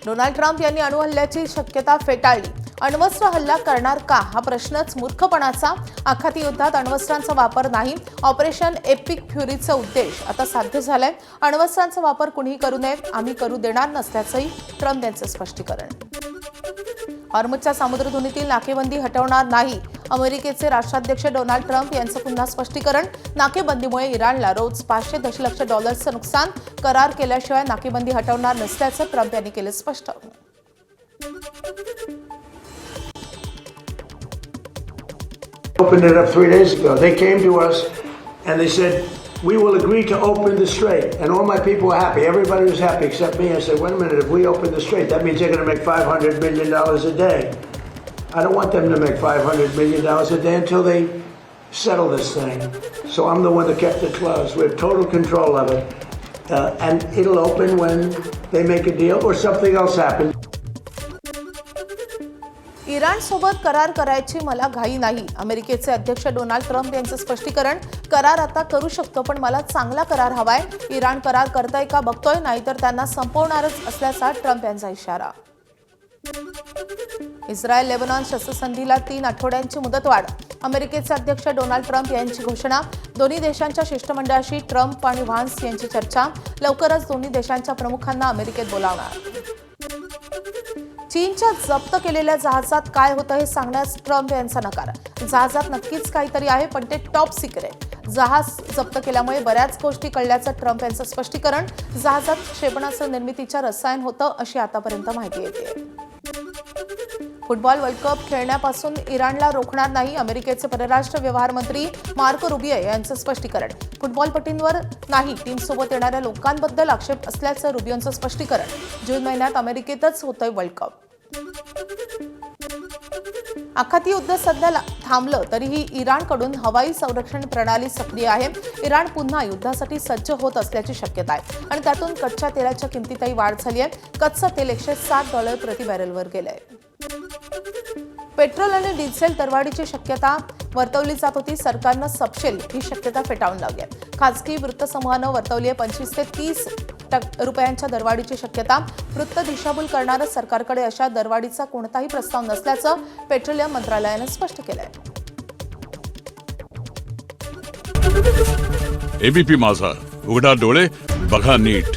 Donald Trump यांनी अणुहल्ल्याची शक्यता फेटाळली. अण्वस्त्र हल्ला करणार का हा प्रश्नच मूर्खपणाचा. आखाती युद्धात अण्वस्त्रांचा वापर नाही. ऑपरेशन एपिक फ्युरीचा उद्देश आता साध्य झालाय. अण्वस्त्रांचा वापर कुणीही करू नये, आम्ही करू देणार नसल्याचंही ट्रम्प यांचं स्पष्टीकरण. हॉर्मुझच्या सामुद्रधुनीतील नाकेबंदी हटवणार नाही. अमेरिकेचे राष्ट्राध्यक्ष डोनाल्ड ट्रम्प यांचं पुन्हा स्पष्टीकरण. नाकेबंदीमुळे इराणला रोज 500 दशलक्ष डॉलर्सचं नुकसान. करार केल्याशिवाय नाकेबंदी हटवणार नसल्याचं ट्रम्प यांनी केलं स्पष्ट. Opened it up 3 days ago. They came to us and they said, we will agree to open the strait. And all my people were happy. Everybody was happy except me. I said, wait a minute, if we open the strait, that means they're going to make $500 million a day. I don't want them to make $500 million a day until they settle this thing. So I'm the one that kept it closed. We have total control of it. And it'll open when they make a deal or something else happens. Iran सोबत करार करायची मला घाई नाही. अमेरिकेचे अध्यक्ष Donald Trump यांचं स्पष्टीकरण. करार आता करू शकतो, पण मला चांगला करार हवाय. इराण करार करताय का बघतोय, नाहीतर त्यांना संपवणारच असल्याचा ट्रम्प यांचा इशारा. इस्रायल लेबनॉन शस्त्रसंधीला 3 आठवड्यांची मुदतवाढ. अमेरिकेचे अध्यक्ष डोनाल्ड ट्रम्प यांची घोषणा. दोन्ही देशांच्या शिष्टमंडळाशी ट्रम्प आणि व्हान्स यांची चर्चा. लवकरच दोन्ही देशांच्या प्रमुखांना अमेरिकेत बोलावणार. चीनच्या जप्त केलेल्या जहाजात काय होतं हे सांगण्यास ट्रम्प यांचा नकार. जहाजात नक्कीच काहीतरी आहे, पण ते टॉप सिक्रेट. जहाज जप्त केल्यामुळे बऱ्याच गोष्टी कळल्याचं ट्रम्प यांचं स्पष्टीकरण. जहाजात क्षेपणास्त्र निर्मितीच्या रसायन होतं अशी आतापर्यंत माहिती येते. फुटबॉल वर्ल्ड कप खेळण्यापासून इराणला रोखणार नाही. अमेरिकेचे परराष्ट्र व्यवहार मंत्री मार्को रुबियो यांचं स्पष्टीकरण. फुटबॉलपटूंवर नाही, टीमसोबत येणाऱ्या लोकांबद्दल आक्षेप असल्याचं रुबियोंचं स्पष्टीकरण. जून महिन्यात अमेरिकेतच होतंय वर्ल्ड कप. आखाती युद्ध सध्या थांबलं तरीही इराणकडून हवाई संरक्षण प्रणाली सक्रिय आहे. इराण पुन्हा युद्धासाठी सज्ज होत असल्याची शक्यता आहे आणि त्यातून कच्च्या तेलाच्या किमतीतही वाढ झाली आहे. कच्चं तेल $107 प्रति बॅरलवर गेलंय. पेट्रोल आणि डिझेल दरवाढीची शक्यता वर्तवली जात होती. सरकारनं सपशेल ही शक्यता फेटाळून लावली आहे. खासगी वृत्तसमूहानं वर्तवली आहे 25 ते 30 रुपयांच्या दरवाढीची शक्यता. वृत्त दिशाभूल करणारं सरकारकडे अशा दरवाढीचा कोणताही प्रस्ताव नसल्याचं पेट्रोलियम मंत्रालयानं स्पष्ट केलंय. एबीपी माझा, उघडा डोळे बघा नीट.